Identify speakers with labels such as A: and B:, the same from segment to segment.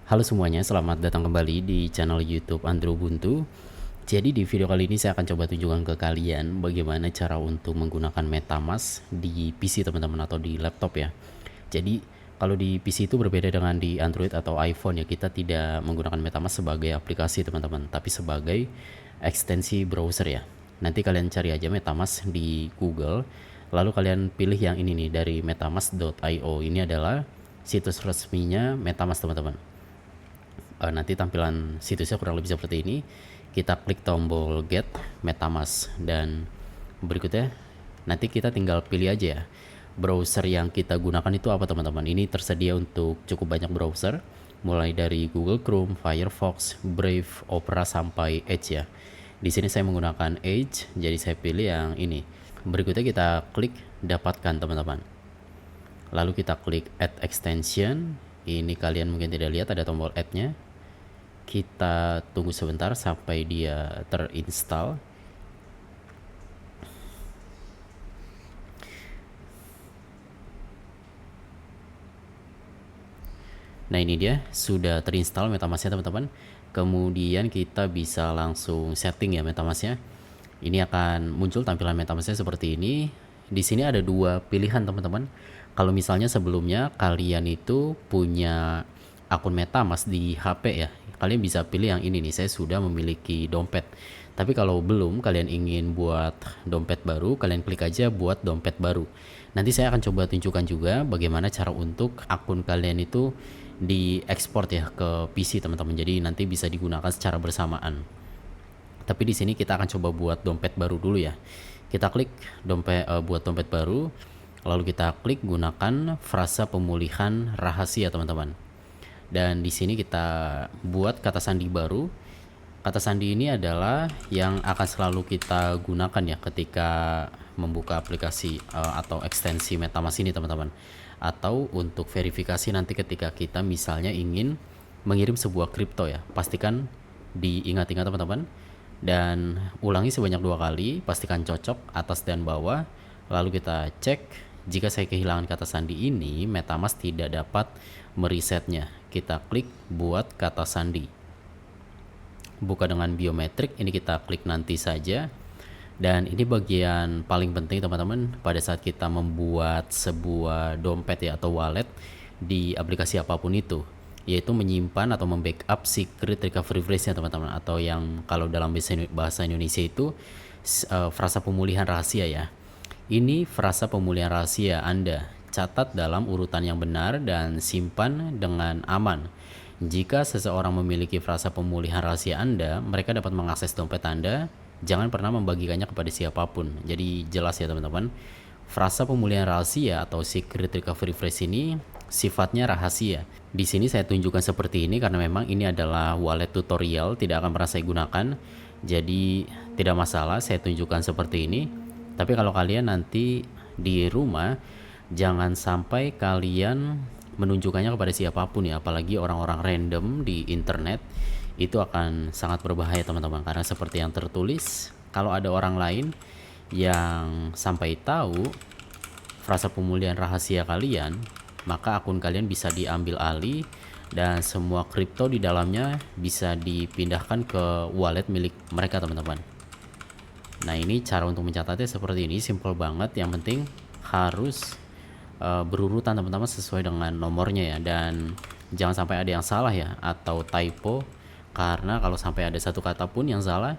A: Halo semuanya, selamat datang kembali di channel YouTube Andro Ubuntu. Jadi di video kali ini saya akan coba tunjukkan ke kalian bagaimana cara untuk menggunakan MetaMask di PC teman-teman atau di laptop ya. Jadi kalau di PC itu berbeda dengan di Android atau iPhone ya, kita tidak menggunakan MetaMask sebagai aplikasi teman-teman, tapi sebagai ekstensi browser ya. Nanti kalian cari aja MetaMask di Google, lalu kalian pilih yang ini nih dari metamask.io. Ini adalah situs resminya MetaMask teman-teman. Nanti tampilan situsnya kurang lebih seperti ini. Kita klik tombol get MetaMask dan berikutnya nanti kita tinggal pilih aja ya browser yang kita gunakan itu apa teman-teman. Ini tersedia untuk cukup banyak browser, mulai dari Google Chrome, Firefox, Brave, Opera sampai Edge ya. Di sini saya menggunakan Edge, jadi saya pilih yang ini. Berikutnya kita klik dapatkan teman-teman. Lalu kita klik add extension. Ini kalian mungkin tidak lihat ada tombol add-nya. Kita tunggu sebentar sampai dia terinstall. Nah ini dia sudah terinstall MetaMasknya teman-teman. Kemudian kita bisa langsung setting ya MetaMasknya. Ini akan muncul tampilan MetaMasknya seperti ini. Di sini ada dua pilihan teman-teman. Kalau misalnya sebelumnya kalian itu punya akun MetaMask di HP ya, kalian bisa pilih yang ini nih, saya sudah memiliki dompet. Tapi kalau belum, kalian ingin buat dompet baru, kalian klik aja buat dompet baru. Nanti saya akan coba tunjukkan juga bagaimana cara untuk akun kalian itu diekspor ya ke PC teman-teman. Jadi nanti bisa digunakan secara bersamaan. Tapi di sini kita akan coba buat dompet baru dulu ya. Kita klik buat dompet baru, lalu kita klik gunakan frasa pemulihan rahasia teman-teman. Dan di sini kita buat kata sandi baru. Kata sandi ini adalah yang akan selalu kita gunakan ya ketika membuka aplikasi atau ekstensi MetaMask ini teman-teman. Atau untuk verifikasi nanti ketika kita misalnya ingin mengirim sebuah kripto ya. Pastikan diingat-ingat teman-teman. Dan ulangi sebanyak 2 kali, pastikan cocok atas dan bawah. Lalu kita cek, jika saya kehilangan kata sandi ini, MetaMask tidak dapat meresetnya. Kita klik buat kata sandi. Buka dengan biometrik, ini kita klik nanti saja. Dan ini bagian paling penting teman-teman pada saat kita membuat sebuah dompet ya atau wallet di aplikasi apapun itu, yaitu menyimpan atau membackup secret recovery phrase-nya teman-teman, atau yang kalau dalam bahasa Indonesia itu frasa pemulihan rahasia ya. Ini frasa pemulihan rahasia Anda. Catat dalam urutan yang benar dan simpan dengan aman. Jika seseorang memiliki frasa pemulihan rahasia Anda, mereka dapat mengakses dompet Anda. Jangan pernah membagikannya kepada siapapun. Jadi jelas ya teman-teman. Frasa pemulihan rahasia atau secret recovery phrase ini sifatnya rahasia. Di sini saya tunjukkan seperti ini karena memang ini adalah wallet tutorial, tidak akan pernah saya gunakan. Jadi tidak masalah saya tunjukkan seperti ini. Tapi kalau kalian nanti di rumah, jangan sampai kalian menunjukkannya kepada siapapun ya, apalagi orang-orang random di internet. Itu akan sangat berbahaya teman-teman, karena seperti yang tertulis, kalau ada orang lain yang sampai tahu frasa pemulihan rahasia kalian, maka akun kalian bisa diambil alih dan semua kripto di dalamnya bisa dipindahkan ke wallet milik mereka teman-teman. Nah ini cara untuk mencatatnya seperti ini, simple banget. Yang penting harus berurutan teman-teman sesuai dengan nomornya ya, dan jangan sampai ada yang salah ya atau typo, karena kalau sampai ada satu kata pun yang salah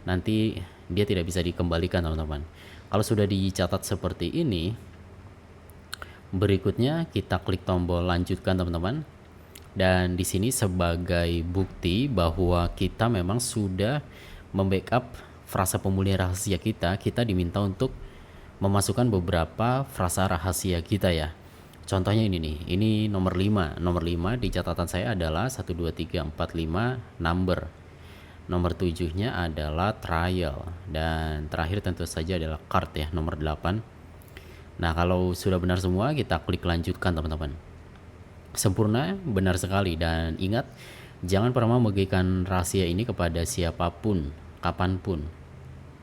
A: nanti dia tidak bisa dikembalikan teman-teman. Kalau sudah dicatat seperti ini, berikutnya kita klik tombol lanjutkan teman-teman. Dan di sini sebagai bukti bahwa kita memang sudah membackup frasa pemulihan rahasia kita, kita diminta untuk memasukkan beberapa frasa rahasia kita ya. Contohnya ini nih, ini nomor 5. Nomor 5 di catatan saya adalah 1, 2, 3, 4, 5 number. Nomor 7-nya adalah trial. Dan terakhir tentu saja adalah card ya, nomor 8. Nah kalau sudah benar semua, kita klik lanjutkan teman-teman. Sempurna, benar sekali. Dan ingat, jangan pernah membagikan rahasia ini kepada siapapun, kapanpun.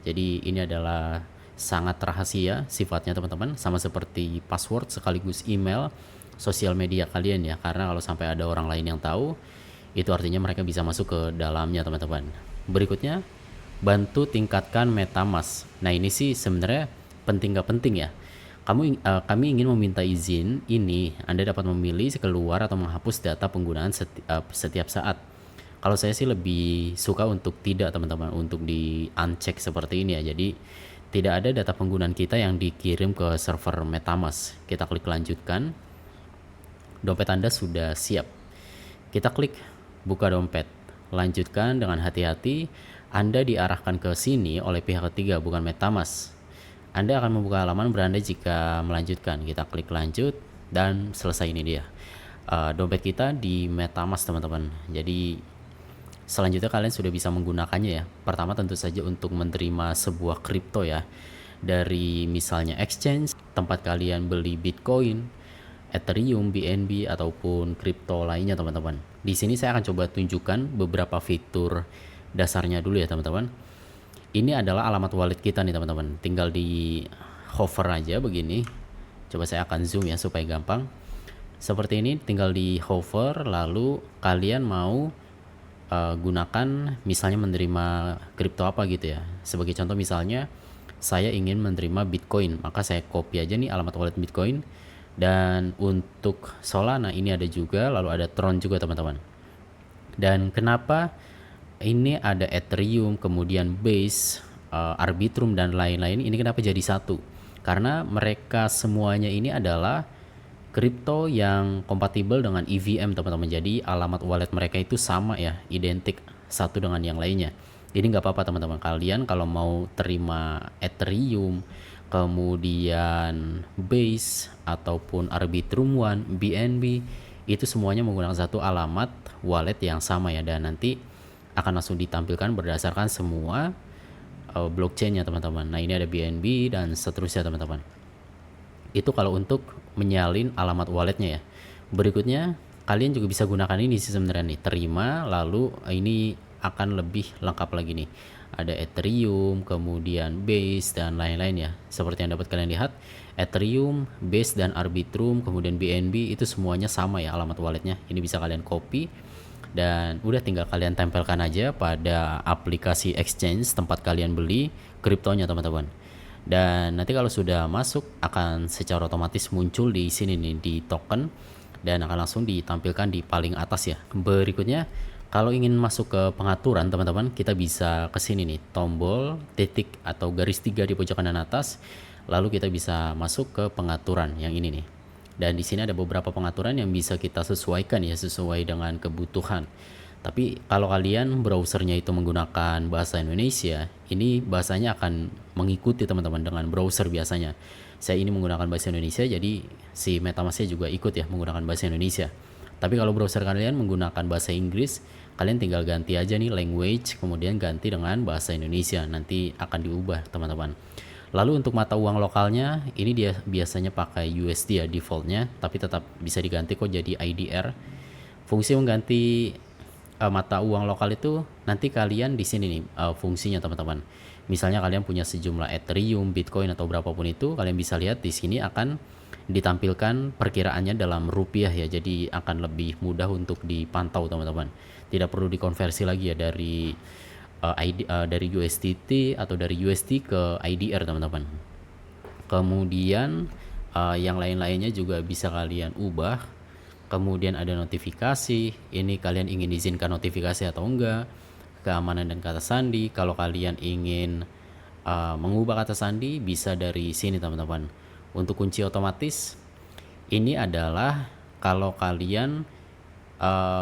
A: Jadi ini adalah sangat rahasia sifatnya teman-teman, sama seperti password sekaligus email sosial media kalian ya, karena kalau sampai ada orang lain yang tahu, Itu artinya mereka bisa masuk ke dalamnya teman-teman. Berikutnya, bantu tingkatkan MetaMask. Nah ini sih sebenarnya penting gak penting ya. Kami ingin meminta izin ini, Anda dapat memilih keluar atau menghapus data penggunaan setiap saat. Kalau saya sih lebih suka untuk tidak teman-teman, untuk di uncheck seperti ini ya. Jadi tidak ada data penggunaan kita yang dikirim ke server MetaMask. Kita klik lanjutkan. Dompet Anda sudah siap. Kita klik buka dompet. Lanjutkan dengan hati-hati. Anda diarahkan ke sini oleh pihak ketiga, bukan MetaMask. Anda akan membuka halaman beranda jika melanjutkan. Kita klik lanjut dan selesai. Ini dia dompet kita di MetaMask teman-teman. Jadi selanjutnya kalian sudah bisa menggunakannya ya. Pertama tentu saja untuk menerima sebuah kripto ya, dari misalnya exchange tempat kalian beli Bitcoin, Ethereum, BNB ataupun kripto lainnya teman-teman. Di sini saya akan coba tunjukkan beberapa fitur dasarnya dulu ya teman-teman. Ini adalah alamat wallet kita nih teman-teman. Tinggal di hover aja begini. Coba saya akan zoom ya supaya gampang. Seperti ini, tinggal di hover lalu kalian mau gunakan misalnya menerima kripto apa gitu ya. Sebagai contoh misalnya saya ingin menerima Bitcoin, maka saya copy aja nih alamat wallet Bitcoin. Dan untuk Solana ini ada juga, lalu ada Tron juga teman-teman. Dan kenapa ini ada Ethereum, kemudian Base, Arbitrum dan lain-lain, ini kenapa jadi satu? Karena mereka semuanya ini adalah kripto yang kompatibel dengan EVM teman-teman. Jadi alamat wallet mereka itu sama ya, identik satu dengan yang lainnya. Ini nggak apa-apa teman-teman, kalian kalau mau terima Ethereum, kemudian Base ataupun Arbitrum One, BNB, itu semuanya menggunakan satu alamat wallet yang sama ya, dan nanti akan langsung ditampilkan berdasarkan semua blockchainnya teman-teman. Nah ini ada BNB dan seterusnya teman-teman. Itu kalau untuk menyalin alamat walletnya ya. Berikutnya kalian juga bisa gunakan ini sih sebenarnya nih, terima, lalu ini akan lebih lengkap lagi nih. Ada Ethereum, kemudian Base dan lain-lain ya. Seperti yang dapat kalian lihat, Ethereum, Base dan Arbitrum, kemudian BNB itu semuanya sama ya alamat walletnya. Ini bisa kalian copy dan udah tinggal kalian tempelkan aja pada aplikasi exchange tempat kalian beli kriptonya teman-teman. Dan nanti kalau sudah masuk akan secara otomatis muncul di sini nih di token dan akan langsung ditampilkan di paling atas ya. Berikutnya kalau ingin masuk ke pengaturan teman-teman, kita bisa ke sini nih, tombol titik atau garis 3 di pojok kanan atas. Lalu kita bisa masuk ke pengaturan yang ini nih. Dan di sini ada beberapa pengaturan yang bisa kita sesuaikan ya, sesuai dengan kebutuhan. Tapi kalau kalian browsernya itu menggunakan bahasa Indonesia, ini bahasanya akan mengikuti teman-teman dengan browser biasanya. Saya ini menggunakan bahasa Indonesia, jadi si MetaMask juga ikut ya menggunakan bahasa Indonesia. Tapi kalau browser kalian menggunakan bahasa Inggris, kalian tinggal ganti aja nih language, kemudian ganti dengan bahasa Indonesia. Nanti akan diubah teman-teman. Lalu untuk mata uang lokalnya, ini dia biasanya pakai USD ya defaultnya, tapi tetap bisa diganti kok jadi IDR. Fungsi mengganti mata uang lokal itu nanti kalian di sini nih fungsinya teman-teman. Misalnya kalian punya sejumlah Ethereum, Bitcoin atau berapapun itu, kalian bisa lihat di sini akan ditampilkan perkiraannya dalam rupiah ya. Jadi akan lebih mudah untuk dipantau teman-teman. Tidak perlu dikonversi lagi ya dari dari USDT atau dari USD ke IDR teman-teman. Kemudian yang lain-lainnya juga bisa kalian ubah. Kemudian ada notifikasi, ini kalian ingin izinkan notifikasi atau enggak. Keamanan dan kata sandi, kalau kalian ingin mengubah kata sandi bisa dari sini teman-teman. Untuk kunci otomatis, ini adalah kalau kalian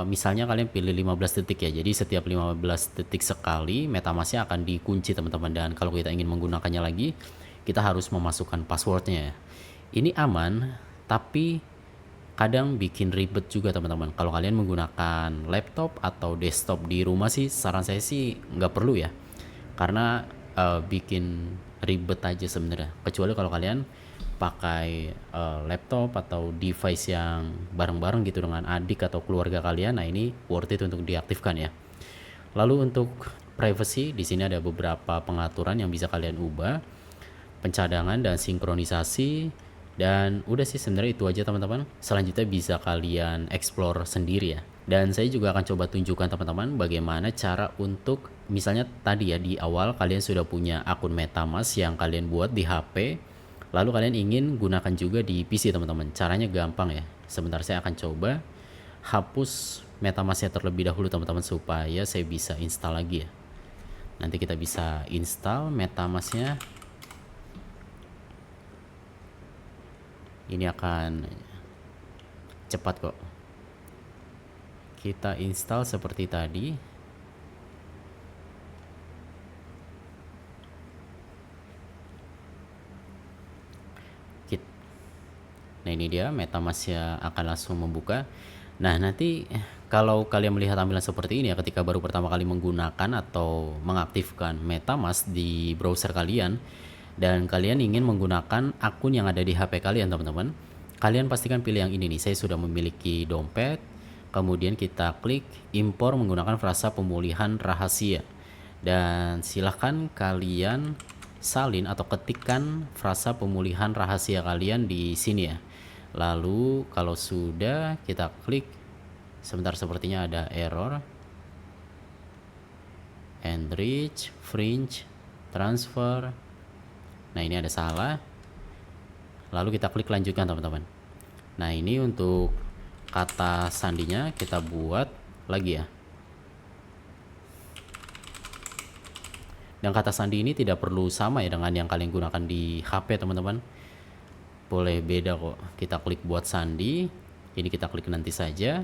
A: misalnya kalian pilih 15 detik ya, jadi setiap 15 detik sekali MetaMask-nya akan dikunci teman-teman. Dan kalau kita ingin menggunakannya lagi, kita harus memasukkan passwordnya ya. Ini aman, tapi kadang bikin ribet juga teman-teman. Kalau kalian menggunakan laptop atau desktop di rumah sih, saran saya sih nggak perlu ya, karena bikin ribet aja sebenarnya. Kecuali kalau kalian pakai laptop atau device yang bareng-bareng gitu dengan adik atau keluarga kalian, nah ini worth it untuk diaktifkan ya. Lalu untuk privacy, di sini ada beberapa pengaturan yang bisa kalian ubah, pencadangan dan sinkronisasi, dan udah sih sebenarnya itu aja teman-teman. Selanjutnya bisa kalian explore sendiri ya. Dan saya juga akan coba tunjukkan teman-teman bagaimana cara untuk misalnya tadi ya di awal kalian sudah punya akun MetaMask yang kalian buat di HP, lalu kalian ingin gunakan juga di PC teman-teman. Caranya gampang ya. Sebentar saya akan coba hapus MetaMask-nya terlebih dahulu teman-teman supaya saya bisa install lagi ya. Nanti kita bisa install MetaMask-nya. Ini akan cepat kok. Kita install seperti tadi. Nah ini dia MetaMask-nya akan langsung membuka. Nah nanti kalau kalian melihat tampilan seperti ini ya ketika baru pertama kali menggunakan atau mengaktifkan MetaMask di browser kalian dan kalian ingin menggunakan akun yang ada di HP kalian teman-teman, kalian pastikan pilih yang ini nih. Saya sudah memiliki dompet, kemudian kita klik impor menggunakan frasa pemulihan rahasia dan silahkan kalian salin atau ketikkan frasa pemulihan rahasia kalian di sini ya. Lalu kalau sudah kita klik, sebentar sepertinya ada error, enrich, fringe, transfer. Nah ini ada salah. Lalu kita klik lanjutkan teman-teman. Nah ini untuk kata sandinya kita buat lagi ya. Dan kata sandi ini tidak perlu sama ya dengan yang kalian gunakan di HP teman-teman. Boleh beda kok. Kita klik buat sandi. Ini kita klik nanti saja.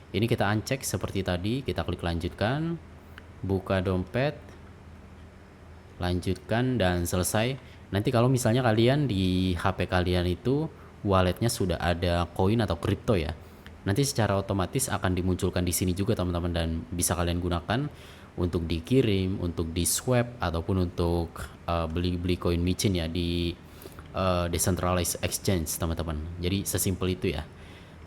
A: Ini kita uncek seperti tadi. Kita klik lanjutkan. Buka dompet. Lanjutkan dan selesai. Nanti kalau misalnya kalian di HP kalian itu walletnya sudah ada koin atau kripto ya. Nanti secara otomatis akan dimunculkan di sini juga teman-teman dan bisa kalian gunakan untuk dikirim, untuk di swap ataupun untuk beli-beli koin micin ya di decentralized exchange teman-teman. Jadi sesimpel itu ya.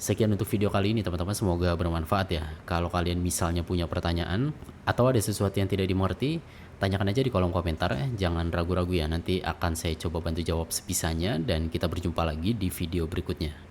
A: Sekian untuk video kali ini teman-teman, semoga bermanfaat ya. Kalau kalian misalnya punya pertanyaan atau ada sesuatu yang tidak dimengerti, tanyakan aja di kolom komentar ya. Jangan ragu-ragu ya, nanti akan saya coba bantu jawab sebisanya dan kita berjumpa lagi di video berikutnya.